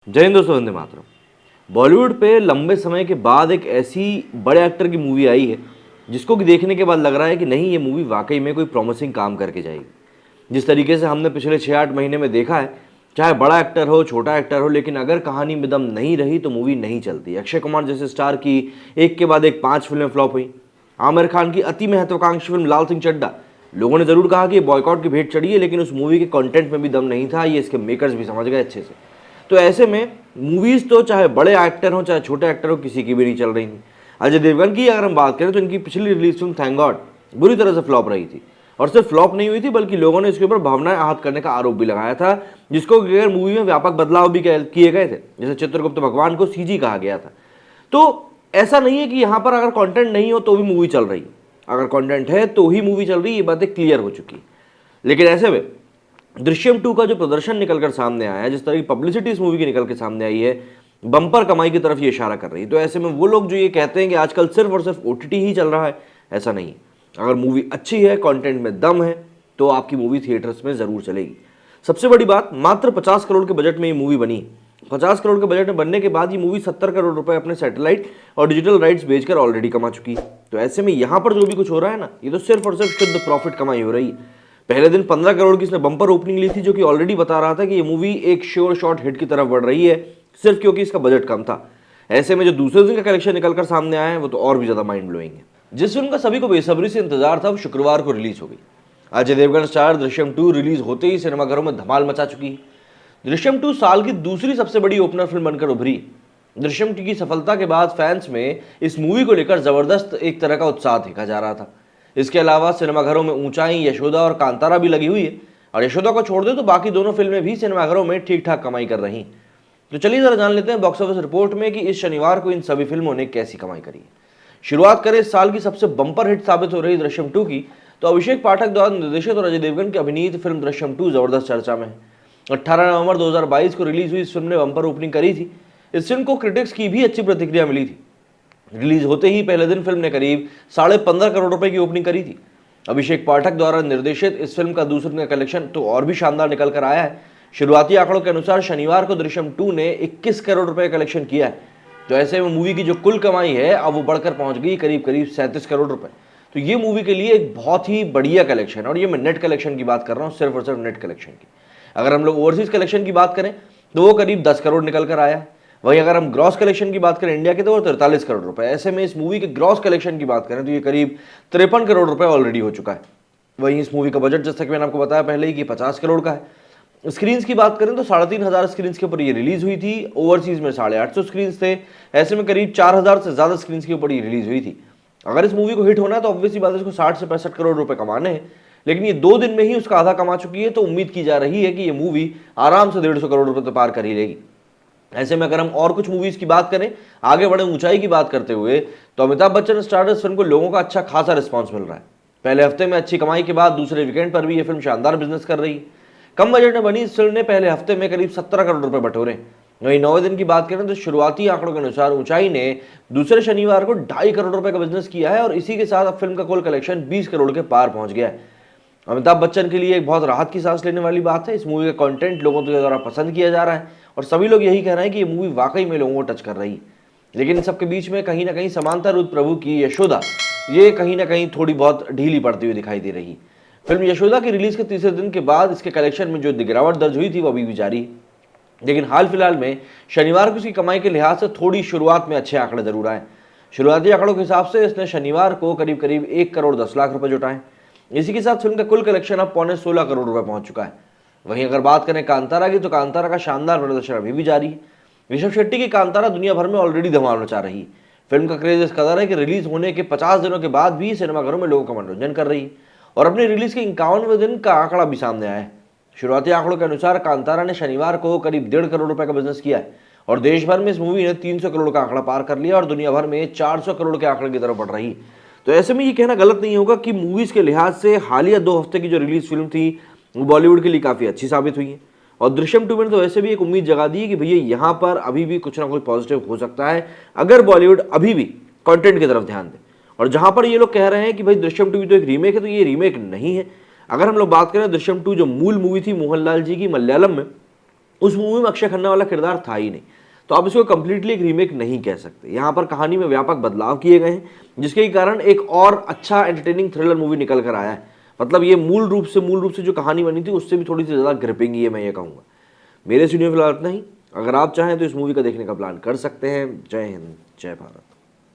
जय हिंद दोस्तों, वंदे मातरम। बॉलीवुड पे लंबे समय के बाद एक ऐसी बड़े एक्टर की मूवी आई है जिसको कि देखने के बाद लग रहा है कि नहीं, ये मूवी वाकई में कोई प्रॉमिसिंग काम करके जाएगी। जिस तरीके से हमने पिछले 6-8 महीने में देखा है, चाहे बड़ा एक्टर हो छोटा एक्टर हो, लेकिन अगर कहानी में दम नहीं रही तो मूवी नहीं चलती। अक्षय कुमार जैसे स्टार की एक के बाद एक 5 फिल्में फ्लॉप हुई। आमिर खान की अति महत्वाकांक्षी फिल्म लाल सिंह चड्ढा, लोगों ने जरूर कहा कि ये बॉयकॉट की भेंट चढ़ी है, लेकिन उस मूवी के कंटेंट में भी दम नहीं था। ये इसके मेकर्स भी समझ गए अच्छे से। तो ऐसे में मूवीज तो चाहे बड़े एक्टर हो चाहे छोटे एक्टर हो, किसी की भी नहीं चल रही थी। अजय देवगन की अगर हम बात करें तो इनकी पिछली रिलीज फिल्म थैंक गॉड बुरी तरह से फ्लॉप रही थी। और सिर्फ फ्लॉप नहीं हुई थी बल्कि लोगों ने इसके ऊपर भावनाएं आहत करने का आरोप भी लगाया था, जिसको लेकर मूवी में व्यापक बदलाव भी किए गए थे। जैसे चित्रगुप्त भगवान को सीजी कहा गया था। तो ऐसा नहीं है कि यहाँ पर अगर कंटेंट नहीं हो तो भी मूवी चल रही है, अगर कंटेंट है तो ही मूवी चल रही है, ये बातें क्लियर हो चुकी है। लेकिन ऐसे में दृश्यम 2 का जो प्रदर्शन निकलकर सामने आया है, जिस तरह की पब्लिसिटी इस मूवी की निकल के सामने आई है, बम्पर कमाई की तरफ ये इशारा कर रही है। तो ऐसे में वो लोग जो ये कहते हैं कि आजकल सिर्फ और सिर्फ ओटीटी ही चल रहा है, ऐसा नहीं है। अगर मूवी अच्छी है, कंटेंट में दम है, तो आपकी मूवी थिएटर्स में जरूर चलेगी। सबसे बड़ी बात, मात्र 50 करोड़ के बजट में ये मूवी बनी। 50 करोड़ के बजट में बनने के बाद ये मूवी 70 करोड़ रुपए अपने सैटेलाइट और डिजिटल राइट्स बेचकर ऑलरेडी कमा चुकी है। तो ऐसे में यहाँ पर जो भी कुछ हो रहा है ना, ये तो सिर्फ और सिर्फ शुद्ध प्रॉफिट कमाई हो रही है। पहले दिन 15 करोड़ की इसने बम्पर ओपनिंग ली थी, जो कि ऑलरेडी बता रहा था कि ये मूवी एक श्योर शॉट हिट की तरफ बढ़ रही है, सिर्फ क्योंकि इसका बजट कम था। ऐसे में जो दूसरे दिन का कलेक्शन निकलकर सामने आया है वो तो और भी ज्यादा माइंड ब्लोइंग है। जिस फिल्म का सभी को बेसब्री से इंतजार था वो शुक्रवार को रिलीज हो गई। अजय देवगन स्टार दृश्यम 2 रिलीज होते ही सिनेमाघरों में धमाल मचा चुकी है। दृश्यम 2 साल की दूसरी सबसे बड़ी ओपनर फिल्म बनकर उभरी। दृश्यम 2 की सफलता के बाद फैंस में इस मूवी को लेकर जबरदस्त एक तरह का उत्साह देखा जा रहा था। इसके अलावा सिनेमाघरों में ऊंचाई यशोदा और कांतारा भी लगी हुई है, और यशोदा को छोड़ दे तो बाकी दोनों फिल्में भी सिनेमाघरों में ठीक ठाक कमाई कर रही। तो चलिए जरा जान लेते हैं बॉक्स ऑफिस रिपोर्ट में कि इस शनिवार को इन सभी फिल्मों ने कैसी कमाई करी है। शुरुआत करें इस साल की सबसे बम्पर हिट साबित हो रही दृश्यम 2 की, तो अभिषेक पाठक द्वारा निर्देशित और अजय देवगन की अभिनीत फिल्म दृश्यम 2 जबरदस्त चर्चा में है। 18 नवंबर 2022 को रिलीज हुई इस फिल्म ने बम्पर ओपनिंग करी थी। इस फिल्म को क्रिटिक्स की भी अच्छी प्रतिक्रिया मिली थी। रिलीज होते ही पहले दिन फिल्म ने करीब 15.5 करोड़ रुपए की ओपनिंग करी थी। अभिषेक पाठक द्वारा निर्देशित इस फिल्म का दूसरे दिन का कलेक्शन तो और भी शानदार निकल कर आया है। शुरुआती आंकड़ों के अनुसार शनिवार को दृश्यम 2 ने 21 करोड़ रुपए का कलेक्शन किया है। तो ऐसे में मूवी की जो कुल कमाई है अब वो बढ़कर पहुंच गई करीब 37 करोड़ रुपए। तो ये मूवी के लिए एक बहुत ही बढ़िया कलेक्शन है, और ये मैं नेट कलेक्शन की बात कर रहा हूँ, सिर्फ और सिर्फ नेट कलेक्शन की। अगर हम लोग ओवरसीज कलेक्शन की बात करें तो वो करीब 10 करोड़ निकल कर आया है। वहीं अगर हम ग्रॉस कलेक्शन की बात करें इंडिया के, तो वो 43 करोड़ रुपए। ऐसे में इस मूवी के ग्रॉस कलेक्शन की बात करें तो ये करीब 53 करोड़ रुपए ऑलरेडी हो चुका है। वहीं इस मूवी का बजट, जैसा कि मैंने आपको बताया पहले ही, कि 50 करोड़ का है। स्क्रीन की बात करें तो 3,500 स्क्रीन के ऊपर ये रिलीज हुई थी। ओवरसीज में 850 स्क्रीन थे। ऐसे में करीब 4,000 से ज्यादा स्क्रीन के ऊपर ये रिलीज हुई थी। अगर इस मूवी को हिट होना है तो ऑब्वियसली बात है इसको 60 से 65 करोड़ रुपए कमाने हैं, लेकिन ये 2 दिन में ही उसका आधा कमा चुकी है। तो उम्मीद की जा रही है कि ये मूवी आराम से 150 करोड़ रुपए तो पार कर ही लेगी। ऐसे में अगर हम और कुछ मूवीज की बात करें, आगे बढ़े ऊंचाई की बात करते हुए, तो अमिताभ बच्चन स्टार इस फिल्म को लोगों का अच्छा खासा रिस्पांस मिल रहा है। पहले हफ्ते में अच्छी कमाई के बाद दूसरे वीकेंड पर भी ये फिल्म शानदार बिजनेस कर रही है। कम बजट में बनी इस फिल्म ने पहले हफ्ते में करीब 17 करोड़ रुपए बटोरे। वहीं 9वें दिन की बात करें तो शुरुआती आंकड़ों के अनुसार ऊंचाई ने दूसरे शनिवार को 2.5 करोड़ रुपए का बिजनेस किया है, और इसी के साथ अब फिल्म का कुल कलेक्शन 20 करोड़ के पार पहुंच गया है। अमिताभ बच्चन के लिए एक बहुत राहत की सांस लेने वाली बात है, इस मूवी का कंटेंट लोगों के द्वारा पसंद किया जा रहा है, और सभी लोग यही कह रहे हैं कि ये मूवी वाकई में लोगों को टच कर रही है। लेकिन इन सबके बीच में कहीं ना कहीं समांता रुद्र प्रभु की यशोदा, ये कहीं ना कहीं थोड़ी बहुत ढीली पड़ती हुई दिखाई दे रही। फिल्म यशोदा की रिलीज के तीसरे दिन के बाद इसके कलेक्शन में जो गिरावट दर्ज हुई थी वो अभी भी जारी है। लेकिन हाल फिलहाल में शनिवार को इसकी कमाई के लिहाज से थोड़ी शुरुआत में अच्छे आंकड़े जरूर आए। शुरुआती आंकड़ों के हिसाब से इसने शनिवार को करीब करीब 1 करोड़ 10 लाख रुपए जुटाए। इसी के साथ फिल्म का कुल कलेक्शन अब 16.25 करोड़ रुपए पहुंच चुका है। वहीं अगर बात करें कांतारा की, तो कांतारा का शानदार प्रदर्शन अभी भी जारी है। ऋषभ शेट्टी की कांतारा दुनिया भर में ऑलरेडी धमाल मचा रही है। फिल्म का क्रेज इस कदर है कि रिलीज होने के 50 दिनों के बाद भी सिनेमाघरों में लोगों का मनोरंजन कर रही है, और अपनी रिलीज के 51वें दिन का आंकड़ा भी सामने आया है। शुरुआती आंकड़ों के अनुसार कांतारा ने शनिवार को करीब 1.5 करोड़ रुपए का बिजनेस किया है, और देश भर में इस मूवी ने 300 करोड़ का आंकड़ा पार कर लिया, और दुनिया भर में 400 करोड़ के आंकड़े की तरफ बढ़ रही है। तो ऐसे में ये कहना गलत नहीं होगा कि मूवीज के लिहाज से हालिया 2 हफ्ते की जो रिलीज फिल्म थी वो बॉलीवुड के लिए काफी अच्छी साबित हुई है। और दृश्यम 2 में तो वैसे भी एक उम्मीद जगा दी कि भैया यहाँ पर अभी भी कुछ ना कुछ पॉजिटिव हो सकता है, अगर बॉलीवुड अभी भी कंटेंट की तरफ ध्यान दे। और जहां पर ये लोग कह रहे हैं कि भाई दृश्यम 2 भी तो एक रीमेक है, तो ये रीमेक नहीं है। अगर हम लोग बात करें दृश्यम 2 जो मूल मूवी थी मोहनलाल जी की मलयालम में, उस मूवी में अक्षय खन्ना वाला किरदार था ही नहीं, तो आप इसको कम्प्लीटली एक रीमेक नहीं कह सकते। यहाँ पर कहानी में व्यापक बदलाव किए गए हैं, जिसके कारण एक और अच्छा एंटरटेनिंग थ्रिलर मूवी निकल कर आया है। मतलब ये मूल रूप से जो कहानी बनी थी उससे भी थोड़ी सी ज़्यादा ग्रिपिंग ही है, मैं ये कहूँगा। मेरे सुनिए फिलहाल इतना ही। अगर आप चाहें तो इस मूवी का देखने का प्लान कर सकते हैं। जय हिंद, जय भारत।